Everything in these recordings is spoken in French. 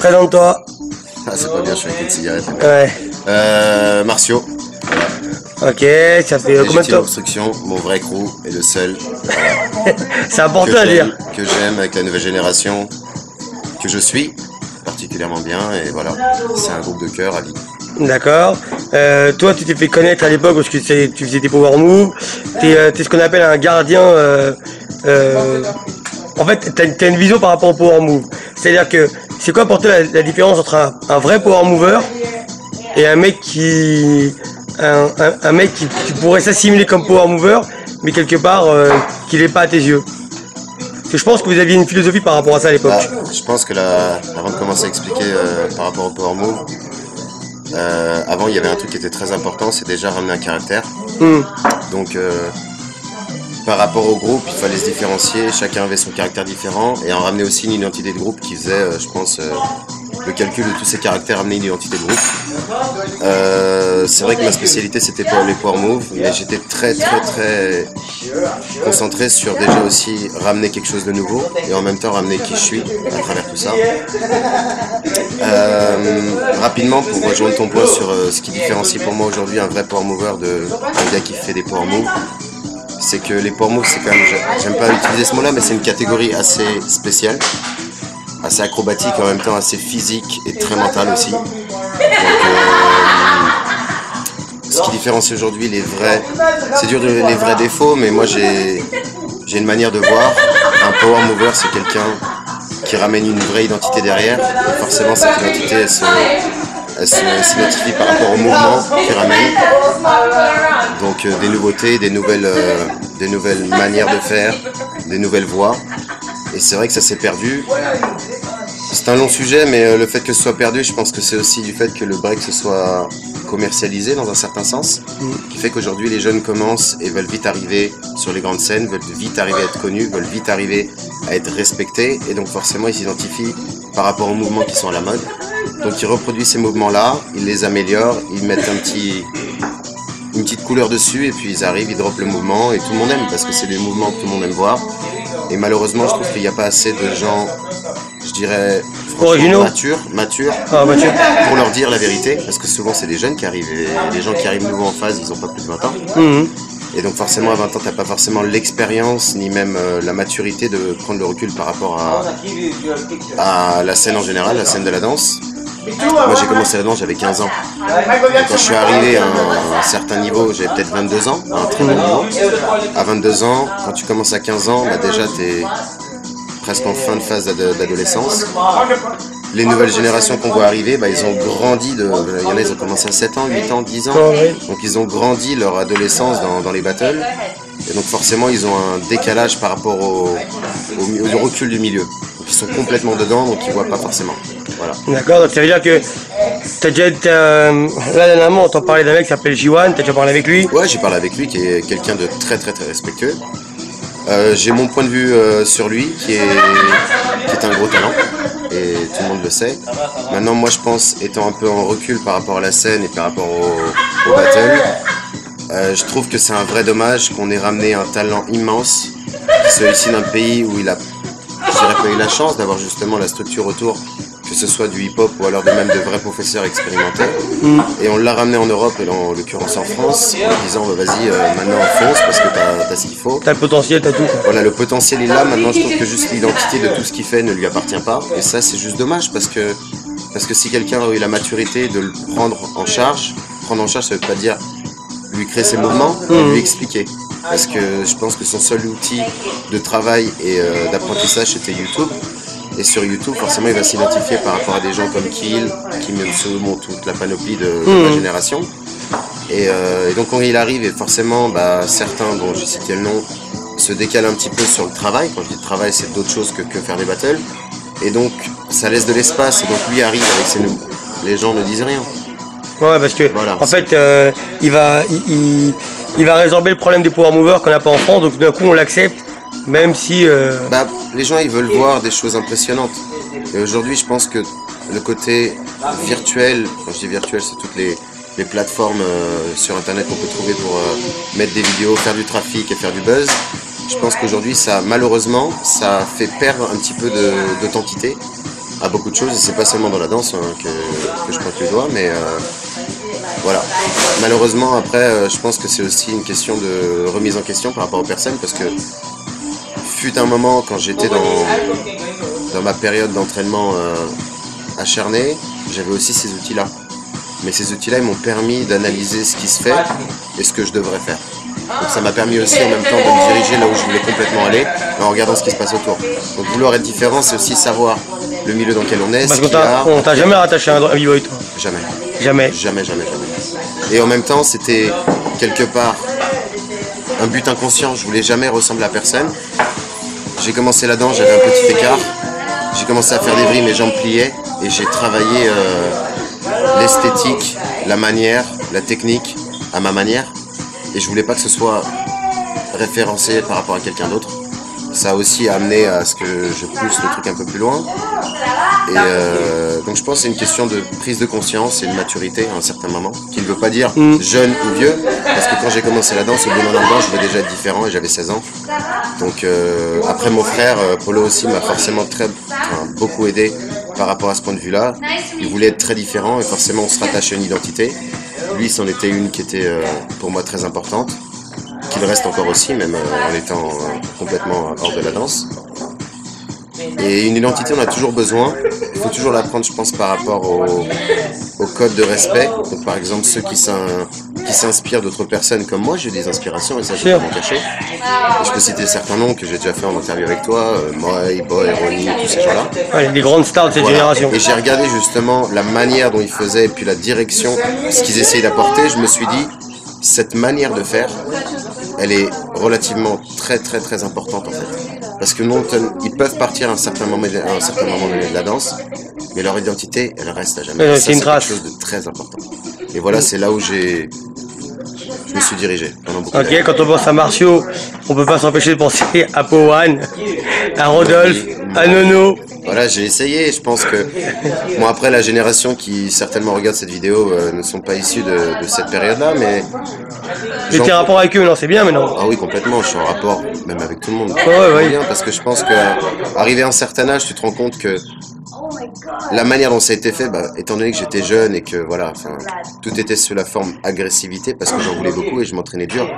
Présente-toi. Ah, c'est pas bien, je suis avec une cigarette. Ouais. Martiaux. Ok, ça fait combien de temps? Obstruction, mon vrai crew est le seul C'est important à dire. que j'aime avec la nouvelle génération, que je suis particulièrement bien, et voilà, c'est un groupe de cœur à vie. D'accord. Toi, tu t'es fait connaître à l'époque parce que tu faisais des power moves. T'es ce qu'on appelle un gardien. En fait, t'as une vision par rapport au power move. C'est-à-dire que c'est quoi pour toi la différence entre un vrai power mover et un mec qui pourrait s'assimiler comme power mover, mais quelque part qui n'est pas à tes yeux. Parce que je pense que vous aviez une philosophie par rapport à ça à l'époque. Je pense que avant de commencer à expliquer par rapport au power move, avant il y avait un truc qui était très important, c'est déjà ramener un caractère. Donc par rapport au groupe, il fallait se différencier, chacun avait son caractère différent, et en ramener aussi une identité de groupe qui faisait, je pense, le calcul de tous ces caractères, amener une identité de groupe. C'est vrai que ma spécialité c'était pour les power moves, mais j'étais très concentré sur déjà aussi ramener quelque chose de nouveau, et en même temps ramener qui je suis à travers tout ça. Rapidement, pour rejoindre ton point sur ce qui différencie pour moi aujourd'hui un vrai power mover d'un gars qui fait des power moves, c'est que les power moves, c'est quand même, j'aime pas utiliser ce mot-là, mais c'est une catégorie assez spéciale, assez acrobatique, en même temps assez physique et très mentale aussi. Donc, ce qui différencie aujourd'hui les vrais, c'est dur de les vrais défauts, mais moi j'ai une manière de voir. Un power mover, c'est quelqu'un qui ramène une vraie identité derrière, et forcément cette identité, elle s'identifie par rapport au mouvement qu'il ramène. Donc des nouveautés, des nouvelles manières de faire, des nouvelles voies. Et c'est vrai que ça s'est perdu. C'est un long sujet, mais le fait que ce soit perdu, je pense que c'est aussi du fait que le break se soit commercialisé dans un certain sens, qui fait qu'aujourd'hui les jeunes commencent et veulent vite arriver sur les grandes scènes, veulent vite arriver à être connus, veulent vite arriver à être respectés, et donc forcément ils s'identifient par rapport aux mouvements qui sont à la mode. Donc ils reproduisent ces mouvements-là, ils les améliorent, ils mettent une petite couleur dessus, et puis ils arrivent, ils droppent le mouvement, et tout le monde aime, parce que c'est des mouvements que tout le monde aime voir. Et malheureusement, je trouve qu'il n'y a pas assez de gens, je dirais, matures, pour leur dire la vérité, parce que souvent c'est des jeunes qui arrivent, et les gens qui arrivent nouveaux en phase, ils n'ont pas plus de 20 ans. Et donc forcément à 20 ans, tu n'as pas forcément l'expérience, ni même la maturité de prendre le recul par rapport à la scène en général, la scène de la danse. Moi j'ai commencé la danse, j'avais 15 ans. Et quand je suis arrivé à un certain niveau, j'avais peut-être 22 ans, à un très bon niveau. À 22 ans, quand tu commences à 15 ans, bah déjà tu es presque en fin de phase d'adolescence. Les nouvelles générations qu'on voit arriver, bah, ils ont grandi, il y en a ils ont commencé à 7 ans, 8 ans, 10 ans. Donc ils ont grandi leur adolescence dans les battles. Et donc forcément ils ont un décalage par rapport au recul du milieu. Donc ils sont complètement dedans, donc ils voient pas forcément. Voilà. D'accord, donc ça veut dire que t'as déjà été, là dernièrement on t'en parlait d'un mec qui s'appelle J1, t'as déjà parlé avec lui? Ouais, j'ai parlé avec lui, qui est quelqu'un de très respectueux. J'ai mon point de vue sur lui, qui est un gros talent, et tout le monde le sait. Maintenant moi je pense, étant un peu en recul par rapport à la scène et par rapport au battle, je trouve que c'est un vrai dommage qu'on ait ramené un talent immense, qui soit ici d'un pays où il a, je dirais pas eu la chance d'avoir justement la structure autour, que ce soit du hip-hop ou alors même de vrais professeurs expérimentés. Et on l'a ramené en Europe, et en l'occurrence en France, en disant bah, vas-y, maintenant fonce parce que t'as ce qu'il faut. T'as le potentiel, t'as tout. Voilà, le potentiel est là. Maintenant je trouve que juste l'identité de tout ce qu'il fait ne lui appartient pas. Et ça c'est juste dommage, parce que si quelqu'un a eu la maturité de le prendre en charge ça veut pas dire lui créer ses mouvements, mais lui expliquer. Parce que je pense que son seul outil de travail et d'apprentissage c'était YouTube. Et sur YouTube, forcément, il va s'identifier par rapport à des gens comme Kill, Kim Yong-soo, toute la panoplie de ma génération. Et donc quand il arrive, et forcément, bah, certains, dont j'ai cité le nom, se décalent un petit peu sur le travail. Quand je dis travail, c'est d'autres choses que faire des battles. Et donc, ça laisse de l'espace. Et donc lui arrive avec ses nouveaux. Les gens ne disent rien. Ouais, parce que voilà, en fait, il va résorber le problème des power movers qu'on n'a pas en France. Donc d'un coup, on l'accepte. Même si... Bah, les gens ils veulent voir des choses impressionnantes. Et aujourd'hui je pense que le côté virtuel, quand je dis virtuel c'est toutes les plateformes sur internet qu'on peut trouver pour mettre des vidéos, faire du trafic et faire du buzz. Je pense qu'aujourd'hui ça malheureusement ça fait perdre un petit peu d'authenticité à beaucoup de choses, et c'est pas seulement dans la danse que je pointe le doigt, mais voilà. Malheureusement, après, je pense que c'est aussi une question de remise en question par rapport aux personnes, parce que fut un moment, quand j'étais dans ma période d'entraînement acharné, j'avais aussi ces outils-là. Mais ces outils-là, ils m'ont permis d'analyser ce qui se fait et ce que je devrais faire. Donc ça m'a permis aussi en même temps de me diriger là où je voulais complètement aller, en regardant ce qui se passe autour. Donc vouloir être différent, c'est aussi savoir le milieu dans lequel on est. Parce qu'on t'a jamais rattaché à un b-boy, toi? Jamais. Jamais. Jamais, jamais, jamais. Et en même temps, c'était quelque part un but inconscient. Je voulais jamais ressembler à personne. J'ai commencé là-dedans, j'avais un petit écart. J'ai commencé à faire des vrilles, mes jambes pliaient. Et j'ai travaillé l'esthétique, la manière, la technique à ma manière. Et je voulais pas que ce soit référencé par rapport à quelqu'un d'autre. Ça a aussi amené à ce que je pousse le truc un peu plus loin. Et donc je pense que c'est une question de prise de conscience et de maturité à un certain moment, qui ne veut pas dire jeune ou vieux, parce que quand j'ai commencé la danse, au bout d'un an de danse, je voulais déjà être différent et j'avais 16 ans. Donc après mon frère, Polo aussi m'a forcément beaucoup aidé par rapport à ce point de vue-là. Il voulait être très différent et forcément on se rattache à une identité. Lui, c'en était une qui était pour moi très importante, qu'il reste encore aussi, même en étant complètement hors de la danse. Et une identité, on a toujours besoin. Il faut toujours la prendre, je pense, par rapport au code de respect. Donc, par exemple, ceux qui s'inspirent d'autres personnes comme moi, j'ai des inspirations et ça, je ne peux pas m'en cacher. Et je peux citer certains noms que j'ai déjà fait en interview avec toi, Moy, Boy, Ronnie, tous ces gens-là. Ouais, les grandes stars de cette génération. Et j'ai regardé justement la manière dont ils faisaient et puis la direction, ce qu'ils essayaient d'apporter. Je me suis dit, cette manière de faire, elle est relativement très très très importante en fait. Parce que non, ils peuvent partir à un certain moment de la danse, mais leur identité, elle reste à jamais. C'est une trace. Quelque chose de très important. Et voilà, c'est là où je me suis dirigé pendant beaucoup d'années. Ok, quand on pense à Martiaux, on peut pas s'empêcher de penser à Powan, à Rodolphe, à Nono. Voilà, j'ai essayé. Je pense que, bon, après, la génération qui certainement regarde cette vidéo ne sont pas issus de cette période-là, mais. Tu es en rapport avec eux, non? C'est bien maintenant. Ah oui, complètement. Je suis en rapport même avec tout le monde. Ouais. Bien, parce que je pense qu'arrivé à un certain âge, tu te rends compte que la manière dont ça a été fait, étant donné que j'étais jeune et que voilà, tout était sous la forme agressivité parce que j'en voulais beaucoup et je m'entraînais dur.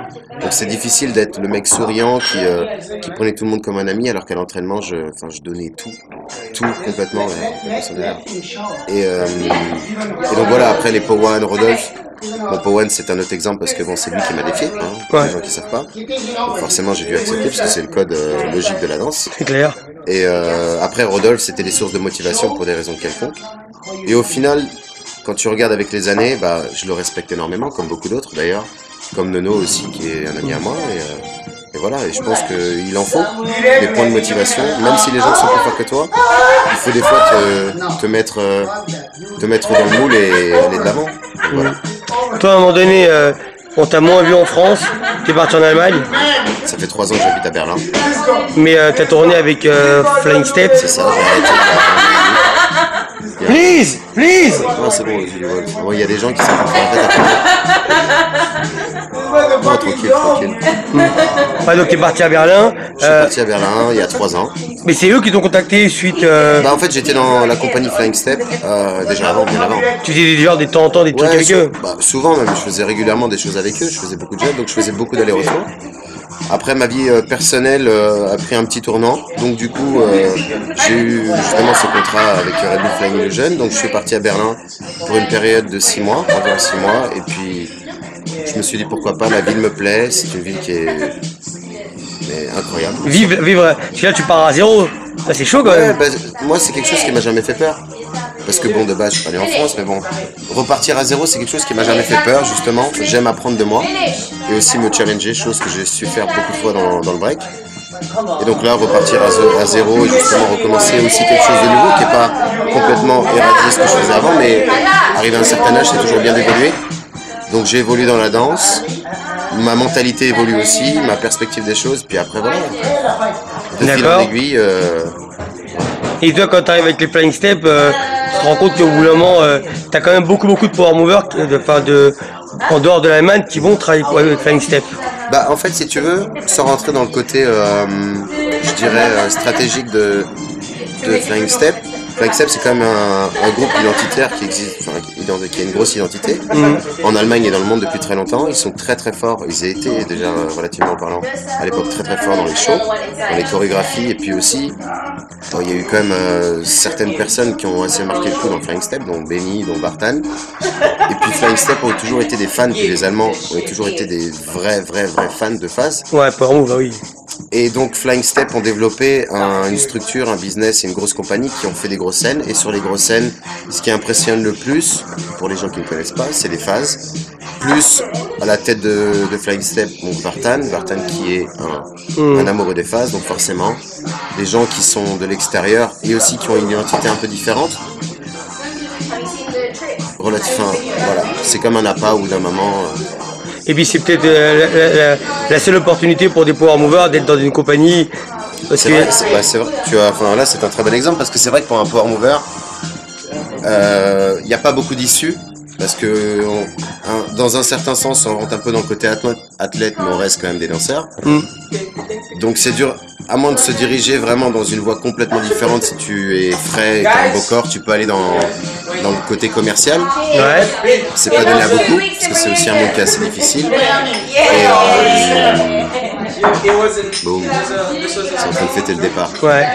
Donc c'est difficile d'être le mec souriant qui prenait tout le monde comme un ami alors qu'à l'entraînement, je donnais tout complètement. Et donc voilà, après les Powan, Rodolphe. Bon, Powan, c'est un autre exemple parce que bon, c'est lui qui m'a défié, pour les gens qui savent pas. Donc forcément, j'ai dû accepter parce que c'est le code logique de la danse. C'est clair. Et après, Rodolphe, c'était des sources de motivation pour des raisons quelconques. Et au final, quand tu regardes avec les années, je le respecte énormément, comme beaucoup d'autres d'ailleurs. Comme Nono aussi, qui est un ami à moi. Et voilà, et je pense qu'il en faut des points de motivation, même si les gens sont plus forts que toi, il faut des fois te mettre dans le moule et aller de l'avant. Voilà. Toi, à un moment donné, on t'a moins vu en France, t'es parti en Allemagne. Ça fait 3 ans que j'habite à Berlin. Mais t'as tourné avec Flying Step. C'est ça, Please! Non, c'est bon, il y a des gens qui savent faire la tête à tranquille. Ouais, donc t'es parti à Berlin. Je suis parti à Berlin il y a 3 ans. Mais c'est eux qui t'ont contacté suite. En fait, j'étais dans la compagnie Flying Step déjà bien avant. Tu faisais genre des temps en temps des trucs avec eux? Souvent même, je faisais régulièrement des choses avec eux. Je faisais beaucoup de jobs, donc je faisais beaucoup d'allers-retours. Après, ma vie personnelle a pris un petit tournant. Donc du coup, j'ai eu justement ce contrat avec Red Bull Flying Illusion. Donc je suis parti à Berlin pour une période de 6 mois, environ 6 mois. Et puis, je me suis dit pourquoi pas, la ville me plaît. C'est une ville qui est incroyable. Vivre, là tu pars à zéro. Ça c'est chaud quand même. Moi, c'est quelque chose qui m'a jamais fait peur. Parce que bon, de base, je suis pas né en France, mais bon, repartir à zéro, c'est quelque chose qui m'a jamais fait peur, justement. J'aime apprendre de moi et aussi me challenger, chose que j'ai su faire beaucoup de fois dans le break. Et donc là, repartir à zéro et justement recommencer aussi quelque chose de nouveau qui n'est pas complètement éradiqué ce que je faisais avant, mais arrivé à un certain âge, c'est toujours bien d'évoluer. Donc j'ai évolué dans la danse, ma mentalité évolue aussi, ma perspective des choses, puis après voilà, de fil en aiguille. Et toi, quand tu arrives avec les Flying Step, tu te rends compte qu'au bout d'un moment, tu as quand même beaucoup de power movers en dehors de l'Allemagne qui vont travailler avec Flying Step. En fait, si tu veux, sans rentrer dans le côté, je dirais, stratégique de Flying Step, Flying Step, c'est quand même un groupe identitaire qui existe, enfin, qui a une grosse identité en Allemagne et dans le monde depuis très longtemps. Ils sont très très forts. Ils étaient déjà relativement parlant à l'époque très très forts dans les shows, dans les chorégraphies, et puis aussi il y a eu quand même certaines personnes qui ont assez marqué le coup dans Flying Step, dont Benny, dont Bartan. Et puis Flying Step ont toujours été des fans, puis les Allemands ont toujours été des vrais fans de phase. Ouais, Power Move, oui. Et donc Flying Step ont développé une structure, un business et une grosse compagnie qui ont fait des grosses scènes. Et sur les grosses scènes, ce qui impressionne le plus, pour les gens qui ne connaissent pas, c'est les phases. Plus à la tête de Flying Step, donc Bartan qui est un amoureux des phases, donc forcément des gens qui sont de l'extérieur et aussi qui ont une identité un peu différente. Voilà, c'est comme un appât ou d'un moment. Et puis c'est peut-être la seule opportunité pour des power movers d'être dans une compagnie. C'est vrai. Là c'est un très bon exemple parce que c'est vrai que pour un power mover, il n'y a pas beaucoup d'issues parce que dans un certain sens on rentre un peu dans le côté athlète, mais on reste quand même des danseurs. Donc c'est dur, à moins de se diriger vraiment dans une voie complètement différente. Si tu es frais et tu as un beau corps, tu peux aller dans le côté commercial. Ouais. C'est pas donné à beaucoup, parce que c'est aussi un monde qui est assez difficile. Et boum, c'est en train de fêter le départ. Ouais.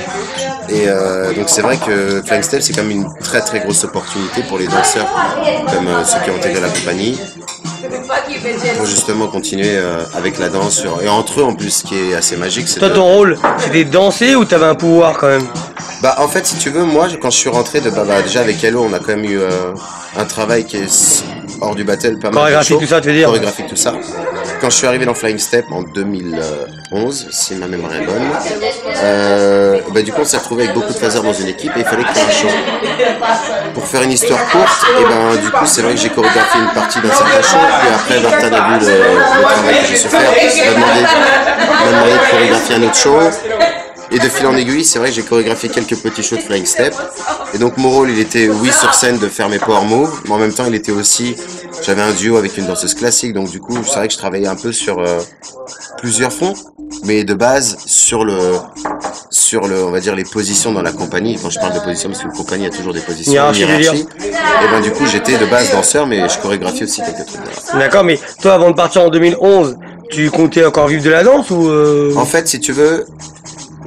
Et donc c'est vrai que Flying Step, c'est quand même une très très grosse opportunité pour les danseurs, comme ceux qui ont intégré la compagnie, pour justement continuer avec la danse. Et entre eux en plus, ce qui est assez magique, c'est... Toi, ton rôle, c'était de danser ou t'avais un pouvoir quand même? Bah en fait, si tu veux, moi quand je suis rentré déjà avec Hello, on a quand même eu un travail qui est hors du battle, pas mal. Chorégraphique, tout ça, tu veux dire? Chorégraphique, tout ça. Quand je suis arrivé dans Flying Step en 2011, si ma mémoire est bonne, du coup on s'est retrouvé avec beaucoup de phaseurs dans une équipe et il fallait créer un show. Pour faire une histoire courte, et du coup c'est vrai que j'ai chorégraphié une partie d'un certain show, puis après Bartan a vu le travail que j'ai su faire, il m'a demandé de chorégraphier un autre show. Et de fil en aiguille, c'est vrai que j'ai chorégraphié quelques petits shows de Flying Step. Et donc mon rôle, il était, oui, sur scène de faire mes power moves, mais en même temps, il était aussi, j'avais un duo avec une danseuse classique, donc du coup, c'est vrai que je travaillais un peu sur plusieurs fronts, mais de base sur le, on va dire, les positions dans la compagnie. Quand je parle de position, parce qu'une compagnie a toujours des positions, une hiérarchie. Et du coup, j'étais de base danseur, mais je chorégraphiais aussi quelques trucs. D'accord, mais toi, avant de partir en 2011, tu comptais encore vivre de la danse ou En fait, si tu veux...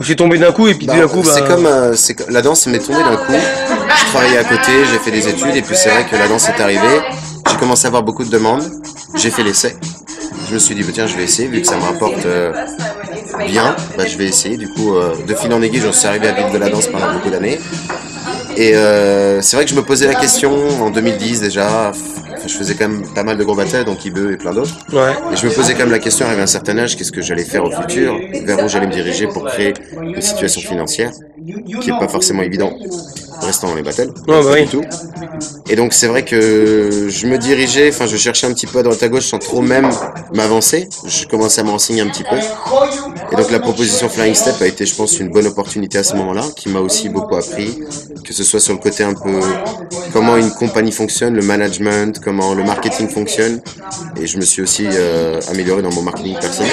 C'est tombé d'un coup et puis d'un coup... C'est comme la danse m'est tombée d'un coup. Je travaillais à côté, j'ai fait des études et puis c'est vrai que la danse est arrivée. J'ai commencé à avoir beaucoup de demandes. J'ai fait l'essai. Je me suis dit, tiens, je vais essayer, vu que ça me rapporte bien, je vais essayer. Du coup, de fil en aiguille, j'en suis arrivé à vivre de la danse pendant beaucoup d'années. Et c'est vrai que je me posais la question en 2010 déjà. Je faisais quand même pas mal de gros battles, donc Ibe et plein d'autres. Ouais. Et je me posais quand même la question, arrivé à un certain âge, qu'est-ce que j'allais faire au futur, vers où j'allais me diriger pour créer une situation financière qui est pas forcément évident restant dans les battles, du tout. Et donc c'est vrai que je me dirigeais, je cherchais un petit peu à droite à gauche sans trop même m'avancer. Je commençais à me renseigner un petit peu. Et donc la proposition Flying Step a été, je pense, une bonne opportunité à ce moment-là, qui m'a aussi beaucoup appris, que ce soit sur le côté un peu comment une compagnie fonctionne, le management, comment le marketing fonctionne. Et je me suis aussi amélioré dans mon marketing personnel,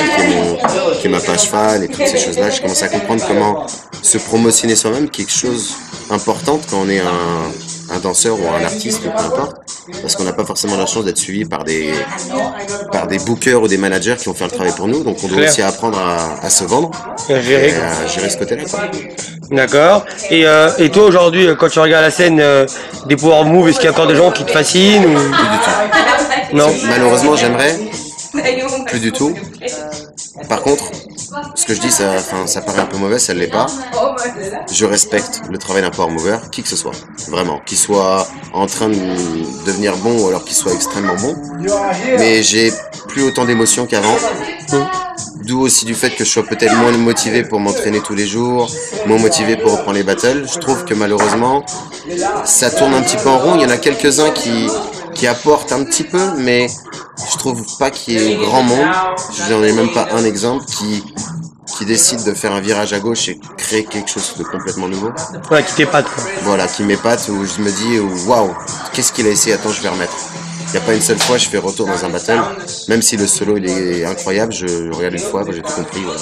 qui est ma page fan et toutes ces choses-là. J'ai commencé à comprendre comment se promotionner soi-même, quelque chose importante quand on est un danseur ou un artiste, peu importe, parce qu'on n'a pas forcément la chance d'être suivi par des bookers ou des managers qui vont faire le travail pour nous, donc on doit aussi apprendre à se vendre et à gérer ce côté-là. D'accord. Et toi aujourd'hui, quand tu regardes la scène des power moves, est-ce qu'il y a encore des gens qui te fascinent ou... Plus du tout. Non. Malheureusement, j'aimerais. Plus du tout. Par contre, ce que je dis, ça paraît un peu mauvais, ça ne l'est pas. Je respecte le travail d'un power mover, qui que ce soit, vraiment, qu'il soit en train de devenir bon ou alors qu'il soit extrêmement bon. Mais j'ai plus autant d'émotions qu'avant. D'où aussi du fait que je sois peut-être moins motivé pour m'entraîner tous les jours, moins motivé pour reprendre les battles. Je trouve que malheureusement, ça tourne un petit peu en rond. Il y en a quelques-uns qui apportent un petit peu, mais je trouve pas qu'il y ait grand monde. J'en ai même pas un exemple qui décide de faire un virage à gauche et créer quelque chose de complètement nouveau. Ouais, qui t'épate quoi. Voilà, qui m'épate, où je me dis waouh, qu'est-ce qu'il a essayé, attends, je vais remettre. Il n'y a pas une seule fois je fais retour dans un battle, même si le solo il est incroyable, je regarde une fois, j'ai tout compris. Voilà.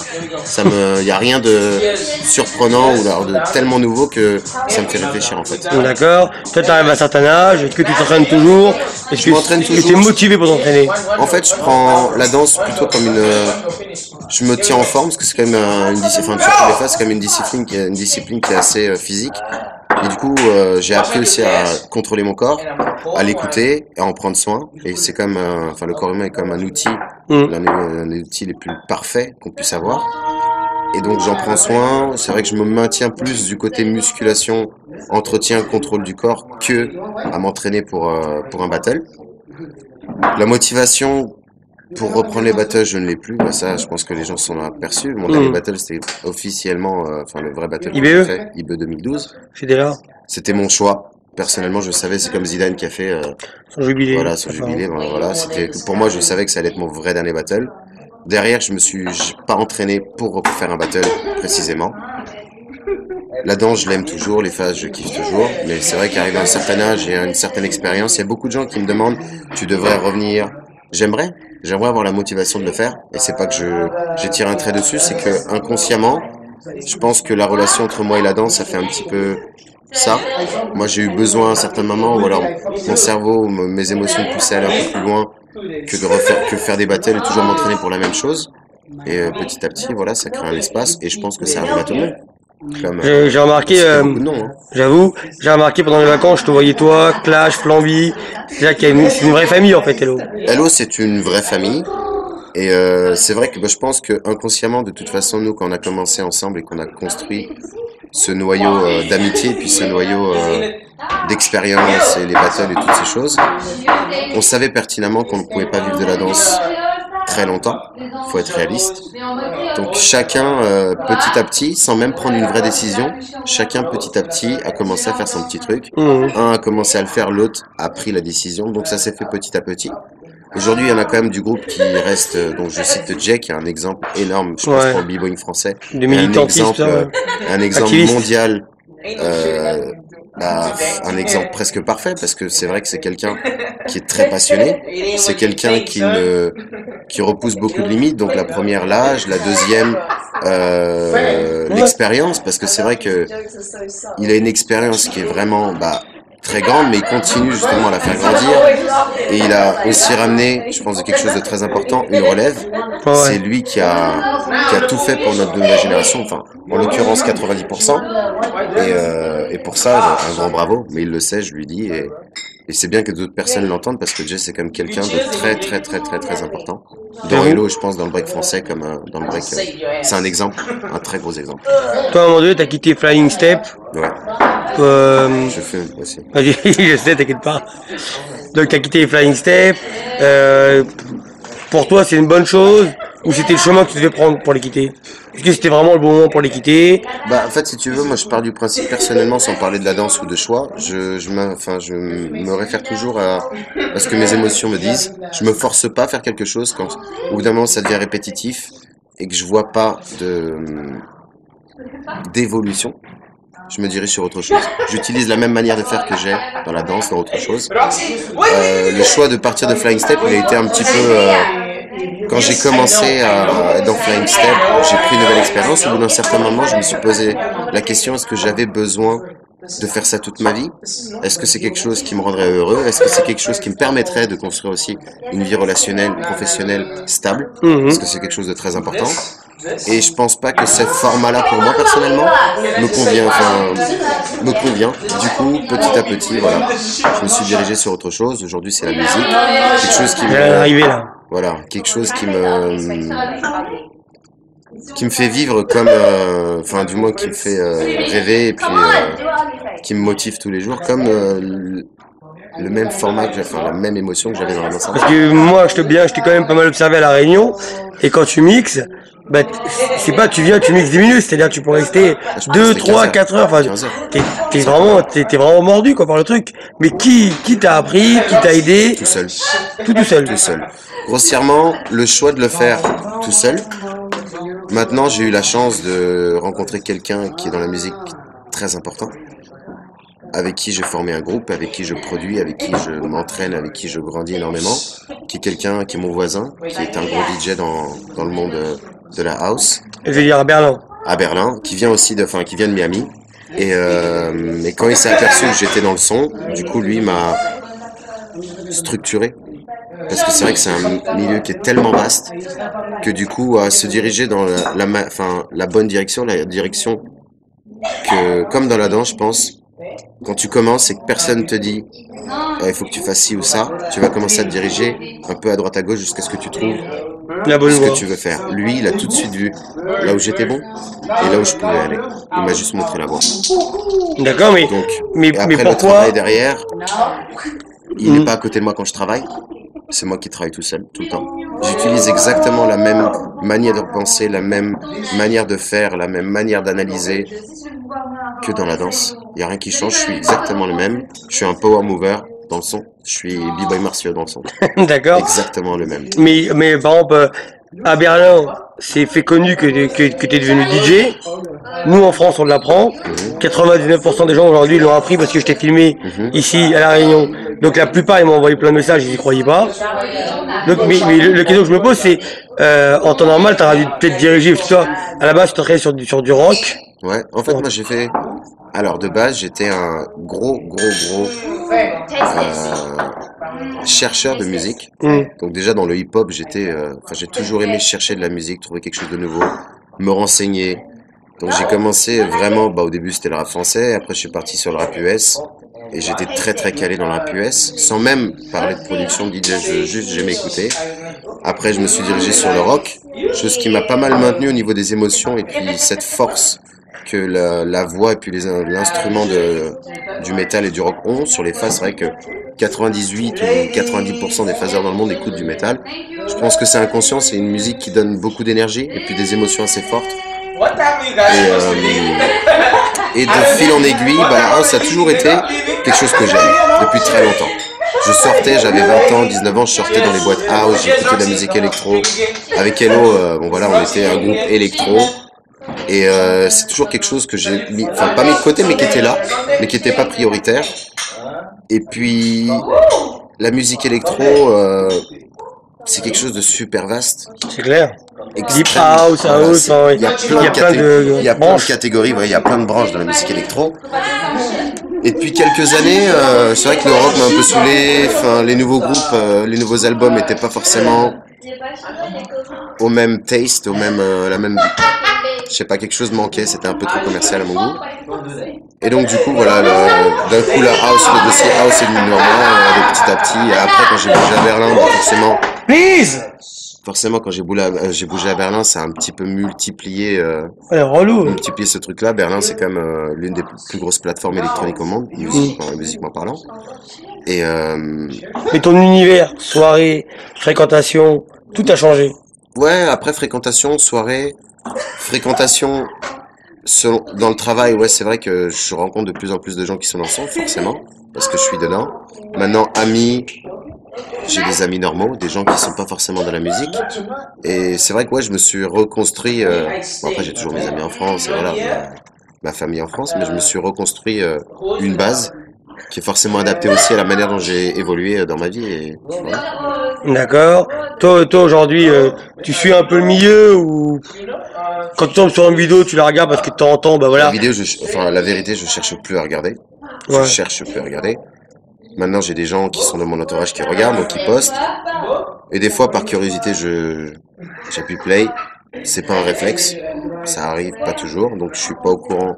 Il n'y a rien de surprenant ou de tellement nouveau que ça me fait réfléchir en fait. D'accord. Toi, tu arrives à un certain âge. Est-ce que tu t'entraînes toujours? Est-ce Je m'entraîne que tu es toujours. motivé pour t'entraîner? En fait, je prends la danse plutôt comme je me tiens en forme parce que c'est quand même une discipline. Enfin, surtout les fois, c'est quand même une discipline qui est assez physique. Et du coup, j'ai appris aussi à contrôler mon corps, à l'écouter, à en prendre soin. Et c'est comme, enfin, le corps humain est comme un outil, l'un des outils les plus parfaits qu'on puisse avoir. Et donc, j'en prends soin. C'est vrai que je me maintiens plus du côté musculation, entretien, contrôle du corps que à m'entraîner pour un battle. La motivation pour reprendre les battles, je ne l'ai plus. Bah, ça, je pense que les gens s'en ont aperçus. Mon dernier battle, c'était officiellement, enfin, le vrai battle que j'ai fait, IBE 2012. J'étais là. C'était mon choix. Personnellement, je savais, c'est comme Zidane qui a fait Son jubilé. Voilà, son jubilé. Voilà, c'était pour moi, je savais que ça allait être mon vrai dernier battle. Derrière, j'ai pas entraîné pour faire un battle précisément. La danse, je l'aime toujours, les phases, je kiffe toujours. Mais c'est vrai qu'arrivé à un certain âge et à une certaine expérience, il y a beaucoup de gens qui me demandent, tu devrais revenir. J'aimerais avoir la motivation de le faire. Et c'est pas que j'ai tiré un trait dessus, c'est que inconsciemment, je pense que la relation entre moi et la danse, ça fait un petit peu ça. Moi, j'ai eu besoin à un certain moment, ou alors mon cerveau, mes émotions me poussaient à aller un peu plus loin que faire des battles et toujours m'entraîner pour la même chose. Et petit à petit, voilà, ça crée un espace. Et je pense que ça arrive à tout le monde. J'ai remarqué, j'avoue, j'ai remarqué pendant les vacances, je te voyais toi, Clash, Flamby, c'est-à-dire qu'il y a c'est une vraie famille en fait, Hello. Hello, c'est une vraie famille. Et c'est vrai que je pense que inconsciemment, de toute façon, nous, quand on a commencé ensemble et qu'on a construit ce noyau d'amitié, puis ce noyau d'expérience et les battles et toutes ces choses, on savait pertinemment qu'on ne pouvait pas vivre de la danse très longtemps, faut être réaliste. Donc chacun, petit à petit, sans même prendre une vraie décision, chacun petit à petit a commencé à faire son petit truc. Un a commencé à le faire, l'autre a pris la décision, donc ça s'est fait petit à petit. Aujourd'hui, il y en a quand même du groupe qui reste, donc je cite Jay, qui est un exemple énorme, je pense, pour le b-boying français. Un exemple mondial, un exemple presque parfait, parce que c'est vrai que c'est quelqu'un qui est très passionné, c'est quelqu'un qui repousse beaucoup de limites, donc la première, l'âge, la deuxième, l'expérience, parce que c'est vrai que il a une expérience qui est vraiment, très grande, mais il continue justement à la faire grandir. Et il a aussi ramené, je pense, de quelque chose de très important, une relève. C'est lui qui a tout fait pour notre nouvelle génération, enfin, en l'occurrence 90%. Et pour ça, un grand bravo, mais il le sait, je lui dis, et c'est bien que d'autres personnes l'entendent parce que Jay c'est comme quelqu'un de très très très très très important. Dans Hello, je pense dans le break français comme dans le break, c'est un exemple, un très gros exemple. Toi à un moment donné, t'as quitté Flying Step. Ouais. Je fais aussi. Je sais, t'inquiète pas. Donc t'as quitté Flying Step. Pour toi, c'est une bonne chose ou c'était le chemin que tu devais prendre pour les quitter? Est-ce que c'était vraiment le bon moment pour les quitter? En fait, si tu veux, moi je pars du principe personnellement, sans parler de la danse ou de choix, je me réfère toujours à ce que mes émotions me disent. Je me force pas à faire quelque chose quand au bout d'un moment ça devient répétitif et que je vois pas d'évolution. Je me dirige sur autre chose. J'utilise la même manière de faire que j'ai dans la danse, dans autre chose. Le choix de partir de Flying Step, il a été un petit peu... quand j'ai commencé à être dans Flying Step, j'ai pris une nouvelle expérience. Au bout d'un certain moment, je me suis posé la question, est-ce que j'avais besoin de faire ça toute ma vie? Est-ce que c'est quelque chose qui me rendrait heureux? Est-ce que c'est quelque chose qui me permettrait de construire aussi une vie relationnelle, professionnelle stable? Est-ce que c'est quelque chose de très important? Et je pense pas que ce format-là, pour moi personnellement, me convient. Du coup, petit à petit, voilà, je me suis dirigé sur autre chose. Aujourd'hui, c'est la musique, quelque chose qui quelque chose qui me fait vivre comme, du moins qui me fait rêver et puis qui me motive tous les jours, comme le même format que la même émotion que j'avais dans la danse. Parce que moi, je t'ai quand même pas mal observé à la Réunion, et quand tu mixes, c'est pas tu viens, tu mixes 10 minutes, c'est-à-dire que tu peux rester 2, 3, 4 heures, enfin, t'es vraiment mordu, quoi, par le truc. Mais qui t'a appris, qui t'a aidé? Tout seul. Tout seul. Tout seul. Grossièrement, le choix de le faire tout seul. Maintenant, j'ai eu la chance de rencontrer quelqu'un qui est dans la musique très important. avec qui j'ai formé un groupe, avec qui je produis, avec qui je m'entraîne, avec qui je grandis énormément, qui est mon voisin, qui est un gros DJ dans le monde de la house. Je veux dire à Berlin. À Berlin, qui vient de Miami. Et quand il s'est aperçu que j'étais dans le son, du coup, lui m'a structuré. Parce que c'est vrai que c'est un milieu qui est tellement vaste que du coup, se diriger dans la bonne direction, la direction que, comme dans la danse, je pense, quand tu commences et que personne te dit il faut que tu fasses ci ou ça, tu vas commencer à te diriger un peu à droite à gauche jusqu'à ce que tu trouves ce que tu veux faire. Lui, il a tout de suite vu là où j'étais bon et là où je pouvais aller. Il m'a juste montré la voie. D'accord, mais après, pourquoi le travail derrière, il n'est pas à côté de moi quand je travaille. C'est moi qui travaille tout seul, tout le temps. J'utilise exactement la même manière de penser, la même manière de faire, la même manière d'analyser que dans la danse. Il n'y a rien qui change, je suis exactement le même. Je suis un power mover dans le son. Je suis B-boy martiaux dans le son. D'accord. Exactement le même. Mais par exemple, à Berlin, c'est fait connu que t'es devenu DJ. Nous, en France, on l'apprend. 99% des gens aujourd'hui l'ont appris parce que je t'ai filmé ici, à La Réunion. Donc la plupart, ils m'ont envoyé plein de messages, ils n'y croyaient pas. Donc, mais la question que je me pose, c'est, en temps normal, t'aurais dû peut-être diriger, parce que toi, à la base, tu t'entraînais sur du rock. Ouais, en fait, moi, j'ai fait... Alors, de base, j'étais un gros chercheur de musique. Donc déjà, dans le hip-hop, j'ai toujours aimé chercher de la musique, trouver quelque chose de nouveau, me renseigner. Donc j'ai commencé vraiment, au début c'était le rap français, après je suis parti sur le rap US, et j'étais très calé dans le rap US, sans même parler de production de DJ, juste j'aimais écouter. Après je me suis dirigé sur le rock, chose qui m'a pas mal maintenu au niveau des émotions, et puis cette force que la voix et puis l'instrument du métal et du rock ont sur les phases. C'est vrai que 98 ou 90% des phaseurs dans le monde écoutent du métal. Je pense que c'est inconscient, c'est une musique qui donne beaucoup d'énergie et puis des émotions assez fortes. Et de fil en aiguille, la house a toujours été quelque chose que j'aime depuis très longtemps. Je sortais, j'avais 20 ans, 19 ans, je sortais dans les boîtes house, j'écoutais de la musique électro. Avec Hello, on était un groupe électro. Et c'est toujours quelque chose que j'ai pas mis de côté, mais qui était là, mais qui n'était pas prioritaire. Et puis, la musique électro, c'est quelque chose de super vaste. C'est clair. Deep house, il y a plein de catégories, il y a plein de branches dans la musique électro. Et depuis quelques années, c'est vrai que le rock m'a un peu saoulé. Les nouveaux groupes, les nouveaux albums n'étaient pas forcément au même taste, la même. Je sais pas, quelque chose manquait, c'était un peu trop commercial à mon goût. Et donc du coup, d'un coup la house, le dossier house est venu vers moi, petit à petit. Et après, quand j'ai bougé à Berlin, forcément, quand j'ai bougé à Berlin, ça a un petit peu multiplié ce truc-là. Berlin, c'est quand même l'une des plus grosses plateformes électroniques au monde, musiquement parlant. Et mais ton univers, soirée, fréquentation, tout a changé. Ouais, après fréquentation dans le travail, ouais, c'est vrai que je rencontre de plus en plus de gens qui sont dans le son, forcément, parce que je suis dedans. Maintenant, amis, j'ai des amis normaux, des gens qui sont pas forcément dans la musique. Et c'est vrai que je me suis reconstruit. Après, j'ai toujours mes amis en France, et voilà, ma famille en France, mais je me suis reconstruit une base qui est forcément adaptée aussi à la manière dont j'ai évolué dans ma vie. Et voilà. D'accord. Toi aujourd'hui, tu suis un peu le milieu ou quand tu tombes sur une vidéo, tu la regardes parce que de temps en temps, La vidéo, la vérité, je cherche plus à regarder. Je cherche plus à regarder. Maintenant, j'ai des gens qui sont dans mon entourage qui regardent, donc qui postent. Et des fois, par curiosité, j'appuie play. C'est pas un réflexe. Ça arrive pas toujours. Donc, je suis pas au courant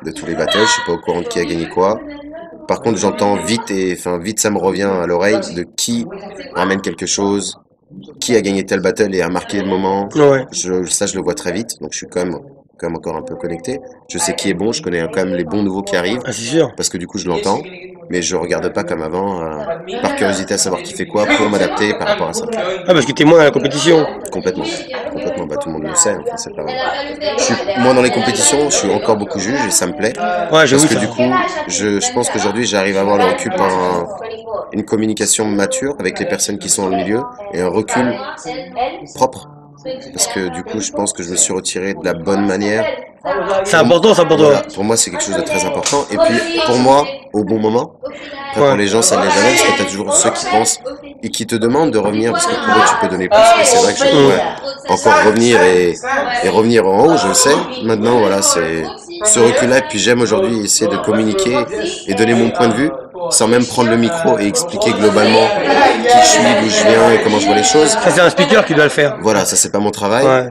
de tous les battles. Je suis pas au courant de qui a gagné quoi. Par contre, j'entends vite vite ça me revient à l'oreille de qui ramène quelque chose, qui a gagné tel battle et a marqué le moment. Ouais. Ça, je le vois très vite. Donc, je suis quand même encore un peu connecté. Je sais qui est bon, je connais quand même les bons nouveaux qui arrivent. Ah, c'est sûr. Parce que du coup, je l'entends. Mais je regarde pas comme avant, par curiosité à savoir qui fait quoi pour m'adapter par rapport à ça. Ah, parce que t'es moins dans la compétition. Complètement, tout le monde le sait, c'est pas vrai. Je suis moins dans les compétitions, je suis encore beaucoup juge et ça me plaît. Ouais, parce que du coup, je pense qu'aujourd'hui, j'arrive à avoir le recul par une communication mature avec les personnes qui sont dans le milieu et un recul propre. Parce que du coup, je pense que je me suis retiré de la bonne manière C'est important ça pour Voilà, toi. pour moi c'est quelque chose de très important. Et puis pour moi, au bon moment, après pour Ouais. les gens ça ne l'est jamais parce que tu as toujours ceux qui pensent et qui te demandent de revenir parce que pour eux tu peux donner plus. Et c'est vrai que je pourrais encore revenir et revenir en haut, je le sais. Maintenant voilà, c'est ce recul-là. Et puis j'aime aujourd'hui essayer de communiquer et donner mon point de vue sans même prendre le micro et expliquer globalement qui je suis, d'où je viens et comment je vois les choses. Ça c'est un speaker qui doit le faire. Voilà, ça c'est pas mon travail. Ouais.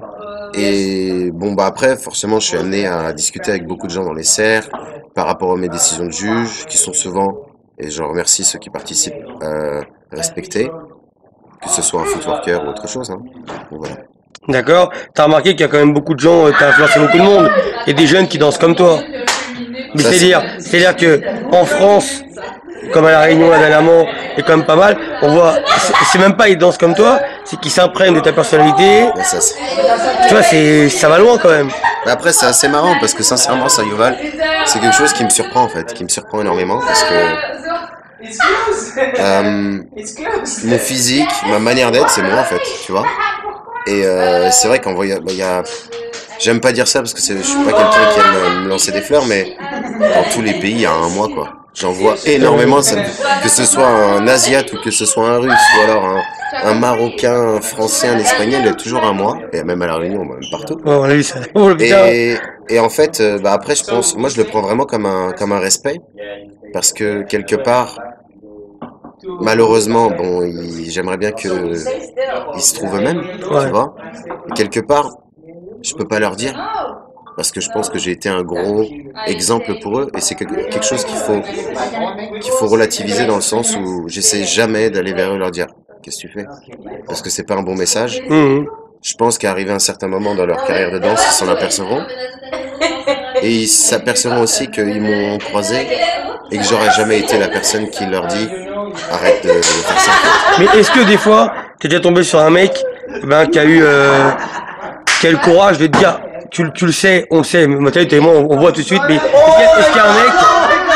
Et bon bah après forcément je suis amené à discuter avec beaucoup de gens dans les cercles par rapport à mes décisions de juge qui sont souvent, et je remercie ceux qui participent, respectés, que ce soit un footworker ou autre chose. Hein. Donc, voilà. D'accord. T'as remarqué qu'il y a quand même beaucoup de gens, t'as influencé beaucoup de monde, et des jeunes qui dansent comme toi. Mais Ça, c'est-à-dire que en France, comme à la Réunion là dernièrement, et quand même pas mal, on voit, c'est même pas ils dansent comme toi, c'est qu'ils s'imprègnent de ta personnalité. Mais ça, Tu vois, ça va loin quand même. mais après c'est assez marrant parce que sincèrement ça Yuval, c'est quelque chose qui me surprend en fait, qui me surprend énormément parce que mon physique, ma manière d'être, c'est moi en fait, tu vois. Et c'est vrai qu'en voyant, il y a, j'aime pas dire ça parce que je suis pas quelqu'un qui aime me lancer des fleurs, mais dans tous les pays, il y a un moi quoi. J'en vois énormément, que ce soit un Asiate ou que ce soit un Russe ou alors un Marocain, un Français, un Espagnol, il y a toujours un moi, et même à La Réunion, même partout. Ouais, on a vu ça. Oh, putain. Et en fait, bah après, je pense, moi je le prends vraiment comme un respect, parce que quelque part, malheureusement, bon, j'aimerais bien que ils se trouvent eux-mêmes, Ouais. tu vois. Et quelque part, je peux pas leur dire, parce que je pense que j'ai été un gros exemple pour eux, et c'est quelque chose qu'il faut relativiser dans le sens où j'essaie jamais d'aller vers eux et leur dire, qu'est-ce que tu fais? Parce que c'est pas un bon message. Mhm. Je pense qu'à arriver à un certain moment dans leur carrière de danse, ils s'en apercevront. Et ils s'apercevront aussi qu'ils m'ont croisé et que j'aurais jamais été la personne qui leur dit arrête de faire ça. Mais est-ce que des fois, t'es déjà tombé sur un mec qui a eu le courage de te dire, tu le sais, on le sait, moi et moi on voit tout de suite, mais est-ce qu'il y a un mec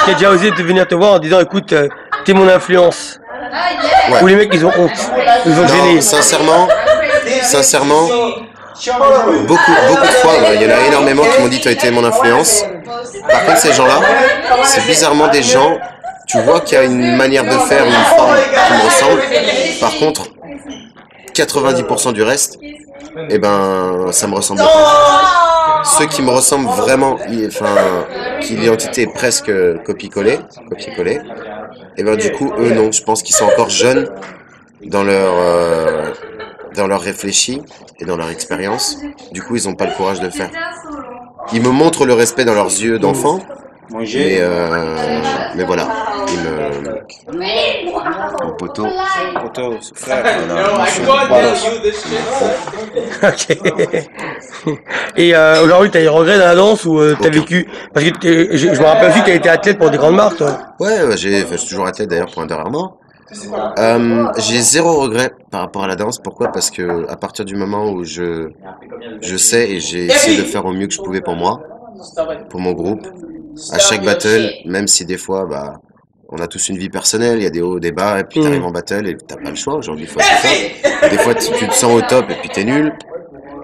qui a déjà osé de venir te voir en disant écoute, t'es mon influence? Ouais. Ou les mecs ils ont honte, ils ont gêné. Non, sincèrement, beaucoup de fois, il y en a énormément qui m'ont dit tu as été mon influence. Par contre, ces gens-là, c'est bizarrement des gens, tu vois qu'il y a une manière de faire, une forme qui me ressemble. Par contre, 90% du reste, eh ben, ça me ressemble pas. Ceux qui me ressemblent vraiment, qui l'identité est presque copier-coller, et ben du coup, eux non, je pense qu'ils sont encore jeunes dans leur réfléchi et dans leur expérience. Du coup, ils n'ont pas le courage de le faire. Ils me montrent le respect dans leurs yeux d'enfant, mais voilà, mon poteau. Frère, voilà, je suis un badass. Ok. Et aujourd'hui, t'as des regrets dans la danse ou t'as Aucun. vécu? Parce que je me rappelle aussi que t'as été athlète pour des grandes marques, toi. Ouais, je suis toujours athlète d'ailleurs pour Under Armour. J'ai zéro regret par rapport à la danse. Pourquoi? Parce que à partir du moment où je sais et j'ai essayé de faire au mieux que je pouvais pour moi, pour mon groupe, à chaque battle, même si des fois, bah, on a tous une vie personnelle, il y a des hauts, des bas, et puis t'arrives en battle et t'as pas le choix. Aujourd'hui, il faut être top. Des fois, tu te sens au top et puis t'es nul.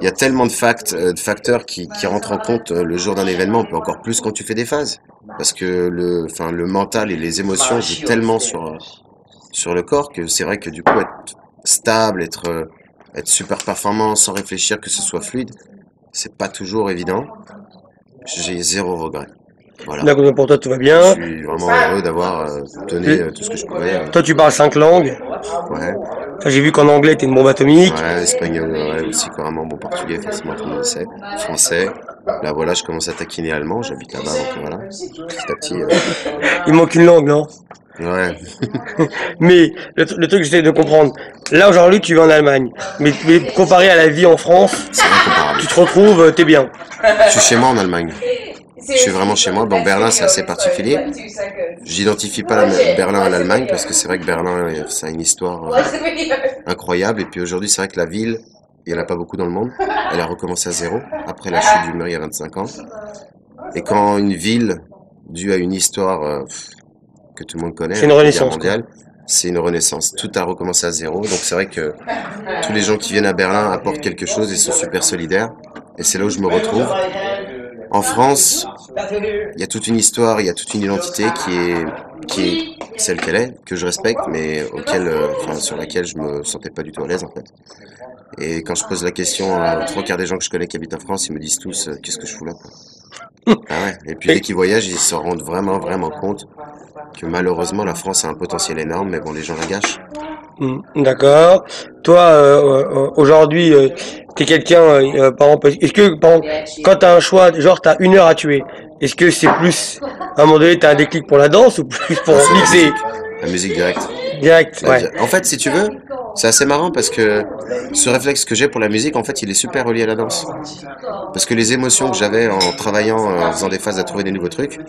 Il y a tellement de facteurs qui rentrent en compte le jour d'un événement, puis encore plus quand tu fais des phases. Parce que le mental et les émotions jouent tellement sur le corps que c'est vrai que du coup, être stable, être super performant sans réfléchir, que ce soit fluide, c'est pas toujours évident. J'ai zéro regret. Voilà. D'accord, donc pour toi, tout va Je bien. suis vraiment heureux d'avoir donné tout ce que je pouvais. Toi, tu parles 5 langues. Ouais, Ça, j'ai vu qu'en anglais, t'es une bombe atomique. ouais, espagnol, ouais, aussi couramment, bon portugais, forcément tout le monde le sait. Français. Là, voilà, je commence à taquiner allemand, j'habite là-bas, donc voilà. Petit à petit. Il manque une langue, non? Ouais. Mais le truc que j'essaie de comprendre, là aujourd'hui tu vas en Allemagne, mais comparé à la vie en France, C'est incomparable. tu te retrouves, t'es bien. Je suis chez moi en Allemagne. Je suis vraiment chez moi. Bon, Berlin, c'est assez particulier. J'identifie pas Berlin à l'Allemagne parce que c'est vrai que Berlin, ça a une histoire incroyable. Et puis aujourd'hui, c'est vrai que la ville, il n'y en a pas beaucoup dans le monde. Elle a recommencé à zéro après la chute du mur il y a 25 ans. Et quand une ville, due à une histoire que tout le monde connaît, C'est une la renaissance, guerre mondiale, c'est une renaissance. Tout a recommencé à zéro. Donc c'est vrai que tous les gens qui viennent à Berlin apportent quelque chose et sont super solidaires. Et c'est là où je me retrouve. En France, il y a toute une histoire, il y a toute une identité qui est celle qu'elle est, que je respecte, mais sur laquelle je me sentais pas du tout à l'aise en fait. Et quand je pose la question à 3/4 des gens que je connais qui habitent en France, ils me disent tous qu'est-ce que je fous là quoi. Ah ouais. Et puis dès qu'ils voyagent, ils se rendent vraiment vraiment compte que malheureusement la France a un potentiel énorme, mais bon les gens la gâchent. D'accord. Toi, aujourd'hui, t'es quelqu'un, par exemple, est-ce que, par exemple, quand t'as un choix, genre t'as 1 heure à tuer, est-ce que c'est plus, à un moment donné, t'as un déclic pour la danse ou plus pour C'est mixer la musique directe. direct? Ouais. En fait, si tu veux, c'est assez marrant parce que ce réflexe que j'ai pour la musique, en fait, il est super relié à la danse. Parce que les émotions que j'avais en travaillant, en faisant des phases à trouver des nouveaux trucs,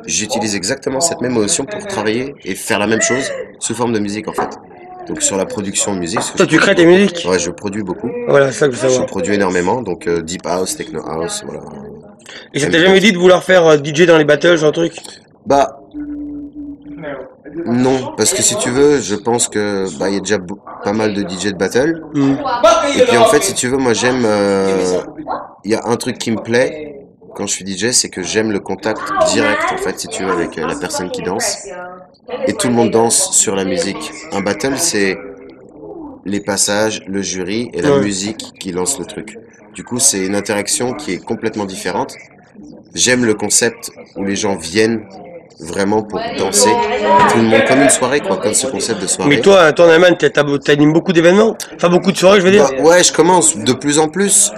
j'utilise exactement cette même émotion pour travailler et faire la même chose sous forme de musique, en fait. Donc sur la production de musique, parce que Toi, je tu crées tes produis musiques? beaucoup. Ouais, je produis beaucoup. Voilà, c'est ça que je veux Je savoir. produis énormément, donc deep house, techno house, voilà. Et ça t'a jamais dit de vouloir faire DJ dans les battles, genre truc? Bah non, parce que si tu veux, je pense que il y a déjà pas mal de DJ de battle. Et puis en fait, si tu veux, moi j'aime. Il y a un truc qui me plaît quand je suis DJ, c'est que j'aime le contact direct, en fait, si tu veux, avec la personne qui danse. Et tout le monde danse sur la musique. Un battle, c'est les passages, le jury et la Ouais. musique qui lance le truc. Du coup, c'est une interaction qui est complètement différente. J'aime le concept où les gens viennent vraiment pour danser. Tout le monde, comme une soirée, quoi, comme ce concept de soirée. Mais toi, en Allemagne, t'animes beaucoup d'événements? Enfin, beaucoup de soirées, je veux dire? Ouais, je commence de plus en plus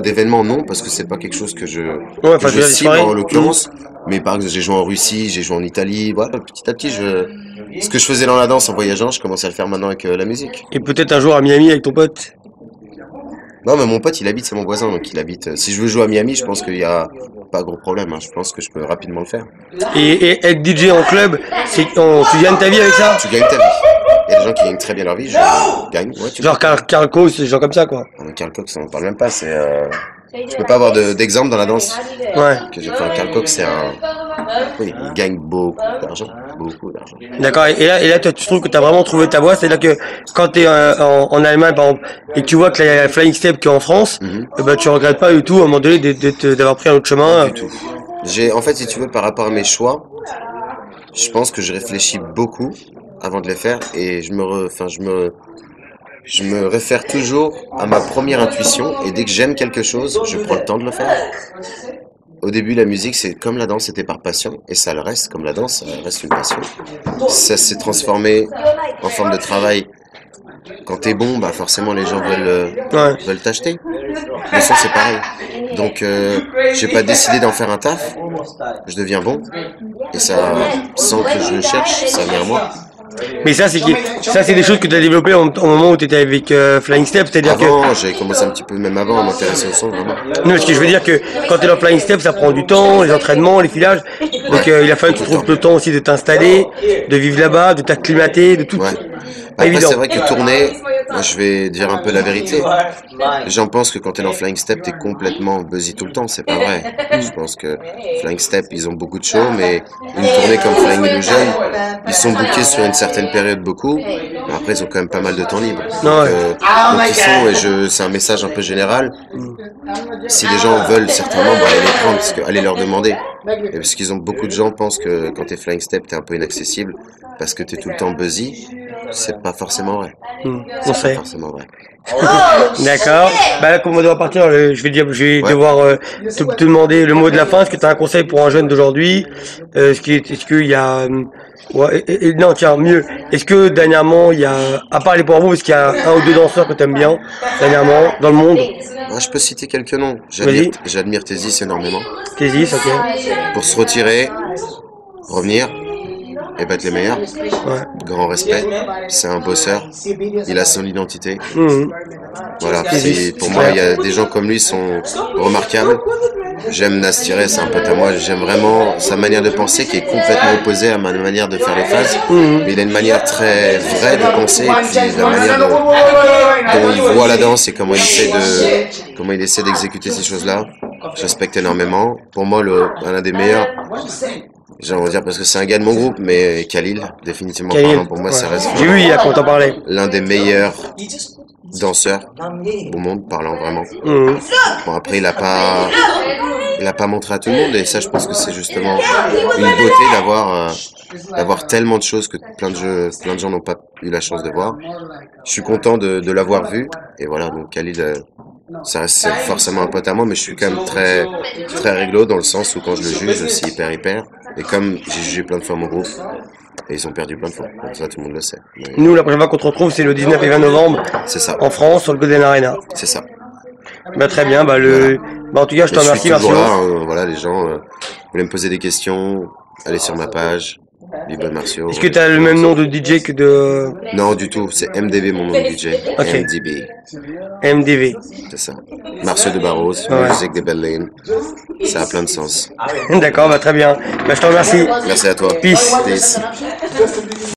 d'événements, non, parce que c'est pas quelque chose que je, Ouais, enfin, que je veux je dire, des cible soirées. en l'occurrence. Mais par exemple, j'ai joué en Russie, j'ai joué en Italie, voilà, petit à petit, ce que je faisais dans la danse en voyageant, je commence à le faire maintenant avec la musique. Et peut-être un jour à Miami avec ton pote? Non, mais mon pote, il habite, c'est mon voisin, donc il habite. Si je veux jouer à Miami, je pense qu'il y a pas gros problème, hein. Je pense que je peux rapidement le faire. Et être DJ en club, tu gagnes ta vie avec ça? Tu gagnes ta vie. Il y a des gens qui gagnent très bien leur vie, je gagne. Ouais, tu Genre Carl Cox, des gens comme ça, quoi. Carl Cox, on en parle même pas, c'est. Je peux pas avoir d'exemple dans la danse. Ouais. Que j'ai fait un Carl Cox, c'est un. Oui, il gagne beaucoup d'argent. Beaucoup d'argent. D'accord. Et là, toi, tu trouves que t'as vraiment trouvé ta voie, c'est-à-dire que quand t'es en Allemagne, par exemple, et que tu vois que la Flying Step qui est en France, eh ben, tu regrettes pas du tout, à un moment donné, d'avoir pris un autre chemin. Du tout. En fait, si tu veux, par rapport à mes choix, je pense que je réfléchis beaucoup avant de les faire et je me réfère toujours à ma première intuition et dès que j'aime quelque chose, je prends le temps de le faire. Au début, la musique, c'est comme la danse, c'était par passion et ça le reste, comme la danse, ça reste une passion. Ça s'est transformé en forme de travail. Quand t'es bon, forcément les gens veulent t'acheter. Le son, c'est pareil. Donc, j'ai pas décidé d'en faire un taf. Je deviens bon et ça, sans que je le cherche, ça vient à moi. Mais ça, c'est des choses que tu as développées au moment où tu étais avec Flying Step, c'est-à-dire Avant, j'ai commencé un petit peu même avant à m'intéresser au son, vraiment. Non, parce que je veux dire que quand tu es dans Flying Step, ça prend du temps, les entraînements, les filages. Donc il a fallu que tu trouves le temps aussi de t'installer, de vivre là-bas, de t'acclimater, de tout. Ouais. Pas Après, évident. c'est vrai que tourner, moi, je vais dire un peu la vérité. Les gens pensent que quand t'es dans Flying Step, t'es complètement buzzy tout le temps. C'est pas vrai. Je pense que Flying Step, ils ont beaucoup de shows, mais une tournée comme Flying Illusion, ils sont bookés sur une certaine période beaucoup. Mais après, ils ont quand même pas mal de temps libre. Donc ils sont, et c'est un message un peu général. Si les gens veulent certainement, allez les prendre, allez leur demander. Et parce qu'ils ont beaucoup de gens pensent que quand t'es Flying Step, t'es un peu inaccessible parce que t'es tout le temps buzzy. C'est pas forcément vrai. On C'est sait. pas forcément vrai. D'accord. Là, comme on doit partir, je vais devoir te demander le mot de la fin. Est-ce que tu as un conseil pour un jeune d'aujourd'hui? Est-ce qu'il y a non, tiens, mieux. Est-ce que dernièrement, il y a, à part les poids est-ce qu'il y a un ou deux danseurs que tu aimes bien dernièrement dans le monde? Moi, je peux citer quelques noms. Vas-y. J'admire Thésis énormément. Thésis, ok. Pour se retirer, revenir et battre les meilleurs. Ouais. Grand respect. C'est un bosseur. Il a son identité. Voilà. Pour moi, il y a des gens comme lui sont remarquables. J'aime Nastiré, c'est un pote à moi. J'aime vraiment sa manière de penser qui est complètement opposée à ma manière de faire les phases. Mais il a une manière très vraie de penser et puis la manière dont il voit la danse et comment il essaie d'exécuter ces choses-là. Je respecte énormément. Pour moi, l'un des meilleurs. J'ai envie de dire parce que c'est un gars de mon groupe, mais Khalil, définitivement parlant, pour moi, ça reste J'ai vu hier quand t'en parlais. l'un des meilleurs danseurs au monde, parlant vraiment. Bon, après, il a l'a pas montré à tout le monde, et ça, je pense que c'est justement une beauté d'avoir tellement de choses que plein de gens n'ont pas eu la chance de voir. Je suis content de l'avoir vu, et voilà, donc Khalid, ça reste c'est forcément un pote à moi, mais je suis quand même très réglo dans le sens où quand je le juge, je suis hyper, et comme j'ai jugé plein de fois mon groupe, et ils ont perdu plein de fois, donc ça tout le monde le sait. Mais Nous, la prochaine fois qu'on te retrouve, c'est le 19 et 20 novembre c'est ça, en France, sur le Golden Arena. c'est ça. Bah, très bien, bah, en tout cas, je te Et je remercie, suis toujours Marcio. là, voilà, les gens voulaient me poser des questions, allez sur ma page, Bibon Marcio. Est-ce que tu as le même nom de DJ que de Non, du tout, c'est MDB mon nom de DJ. Ok. MDB, MDV? c'est ça. Marceau de Barros, Ouais. Musique de Berlin. Ça a plein de sens. D'accord, bah, très bien. Bah, je te remercie. Merci à toi. Peace. Peace.